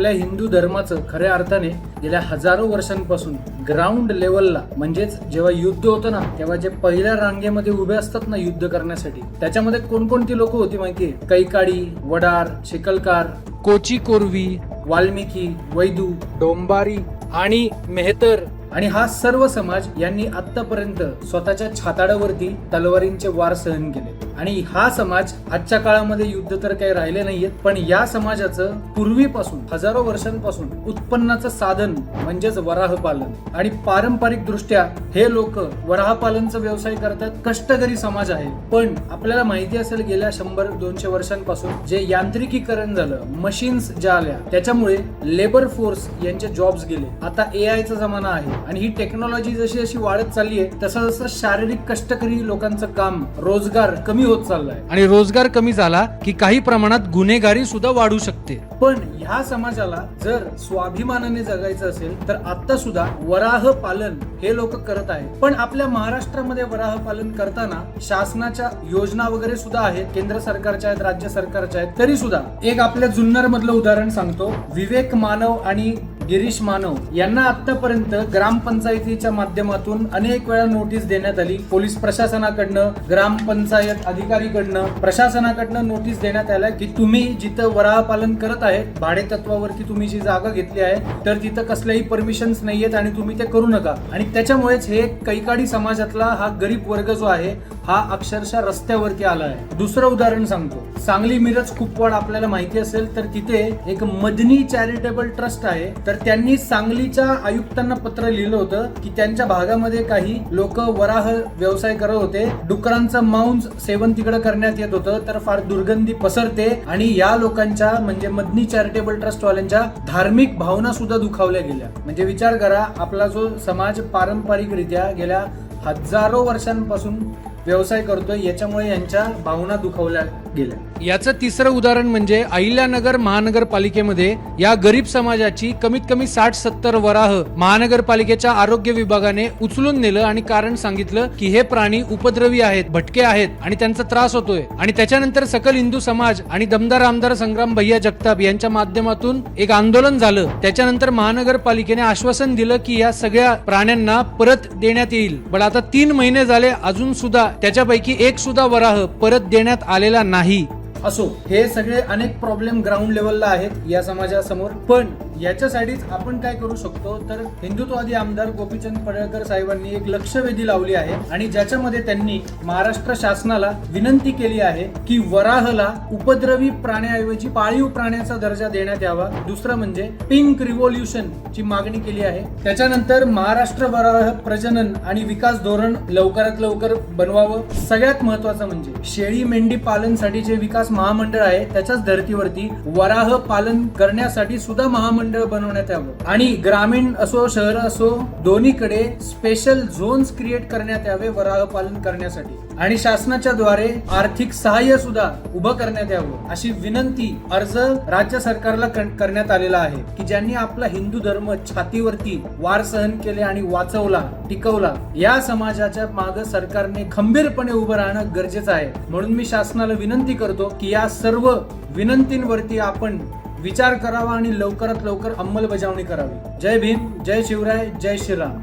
आपल्या हिंदू धर्माचं खऱ्या अर्थाने गेल्या हजारो वर्षांपासून ग्राउंड लेवलला, म्हणजेच जेव्हा युद्ध होतं ना, तेव्हा जे पहिल्या रांगेमध्ये उभे असतात ना युद्ध करण्यासाठी, त्याच्यामध्ये कोणकोणती लोक होती माहितीये? कैकाडी, वडार, शिकलकार, कोची कोरवी, वाल्मिकी, वैदू, डोंबारी आणि मेहतर. आणि हा सर्व समाज यांनी आतापर्यंत स्वतःच्या छाताडावरती तलवारींचे वार सहन केले. आणि हा समाज आजच्या काळामध्ये युद्ध तर काही राहिले नाहीयेत, पण या समाजाचं पूर्वीपासून हजारो वर्षांपासून उत्पन्नाचं साधन म्हणजेच वराह पालन. आणि पारंपरिक दृष्ट्या हे लोक वराह पालनचा व्यवसाय करतात. कष्टकरी समाज आहे. पण आपल्याला माहिती असेल गेल्या 100-200 वर्षांपासून जे यांत्रिकीकरण झालं, मशीन्स ज्या आल्या, त्याच्यामुळे लेबर फोर्स यांचे जॉब्स गेले. आता AI चा जमाना आहे आणि ही टेक्नॉलॉजी जशी जशी वाढत चालली आहे तसं जसं शारीरिक कष्टकरी लोकांचं काम, रोजगार कमी होत चाललाय. आणि रोजगार कमी झाला की काही प्रमाणात गुन्हेगारी सुद्धा वाढू शकते. पण ह्या समाजाला जर स्वाभिमानाने जगायचं असेल तर आता सुद्धा वराह पालन हे लोक करत आहेत. पण आपल्या महाराष्ट्रामध्ये वराह पालन करताना शासनाच्या योजना वगैरे सुद्धा आहेत, केंद्र सरकारच्या आहेत, राज्य सरकारच्या आहेत. तरी सुद्धा एक आपल्या जुन्नर मधलं उदाहरण सांगतो. विवेक मानव आणि गिरीश मानव यांना आतापर्यंत ग्रामपंचायतीच्या माध्यमातून अनेक वेळा नोटीस देण्यात आली. पोलीस प्रशासनाकडनं, ग्रामपंचायत अधिकारीकडनं, प्रशासनाकडनं नोटीस देण्यात आल्या की तुम्ही जिथं वराह पालन करत आहेत, भाडे तत्वावरती तुम्ही जी जागा घेतली आहे, तर तिथं कसल्याही परमिशन्स नाहीयेत आणि तुम्ही ते करू नका. आणि त्याच्यामुळेच हे कैकाडी समाजातला हा गरीब वर्ग जो आहे हा अक्षरशः रस्त्यावरती आला आहे. दुसरं उदाहरण सांगतो. सांगली मिरज कुपवाड आपल्याला माहिती असेल तर तिथे एक मदनी चॅरिटेबल ट्रस्ट आहे. तर त्यांनी सांगलीच्या आयुक्तांना पत्र लिहिलं होतं की त्यांच्या भागामध्ये काही लोक वराह व्यवसाय करत होते, डुकरांचं मांस सेवन तिकडे करण्यात येत होतं, तर फार दुर्गंधी पसरते आणि या लोकांच्या म्हणजे मदनी चॅरिटेबल ट्रस्ट वाल्यांच्या धार्मिक भावना सुद्धा दुखावल्या गेल्या. म्हणजे विचार करा, आपला जो समाज पारंपरिकरित्या गेल्या हजारो वर्षांपासून व्यवसाय करतोय, याच्यामुळे यांच्या भावना दुखावल्या गेल्या. याचं तिसरं उदाहरण म्हणजे अहिल्यानगर महानगरपालिकेमध्ये या गरीब समाजाची कमीत कमी 60-70 वराह महानगरपालिकेच्या आरोग्य विभागाने उचलून नेलं आणि कारण सांगितलं की हे प्राणी उपद्रवी आहेत, भटके आहेत आणि त्यांचा त्रास होतोय. आणि त्याच्यानंतर सकल हिंदू समाज आणि दमदार आमदार संग्राम भैया जगताप यांच्या माध्यमातून एक आंदोलन झालं. त्याच्यानंतर महानगरपालिकेने आश्वासन दिलं की या सगळ्या प्राण्यांना परत देण्यात येईल. पण आता 3 महिने झाले, अजून सुद्धा त्याच्यापैकी एक सुद्धा वराह परत देण्यात आलेला नाही. असो, हे सगळे अनेक प्रॉब्लेम ग्राउंड लेवलला आहेत या समाजासमोर. पण याच्यासाठीच आपण काय करू शकतो तर हिंदुत्ववादी आमदार गोपीचंद पडळकर साहेबांनी एक लक्षवेधी लावली आहे आणि ज्याच्यामध्ये त्यांनी महाराष्ट्र शासनाला विनंती केली आहे की वराहला उपद्रवी प्राण्याऐवजी पाळीव प्राण्याचा दर्जा देण्यात यावा. दुसरं म्हणजे पिंक रिव्होल्युशन ची मागणी केली आहे. त्याच्यानंतर महाराष्ट्र वराह प्रजनन आणि विकास धोरण लवकरात लवकर बनवावं. सगळ्यात महत्वाचं म्हणजे शेळी मेंढी पालनसाठी जे विकास महामंडळ आहे त्याच्याच धर्तीवरती वराह पालन करण्यासाठी सुद्धा महामंडळ बनवण्यात यावं. आणि ग्रामीण असो शहर असो दोन्हीकडे स्पेशल झोन्स क्रिएट करण्यात यावे वराह पालन करण्यासाठी. आणि शासनाच्या द्वारे आर्थिक सहाय्य सुद्धा उभं करण्यात यावं अशी विनंती अर्ज राज्य सरकारला करण्यात आलेला आहे की ज्यांनी आपला हिंदू धर्म छातीवरती वार सहन केले आणि वाचवला, टिकवला. या समाजाच्या मागे सरकारने खंबीरपणे उभं राहणं गरजेचं आहे. म्हणून मी शासनाला विनंती करतो की या सर्व विनंतींवरती आपण विचार करावा आणि लवकरात लवकर अंमलबजावणी करावी. जय भीम, जय शिवराय, जय श्रीराम.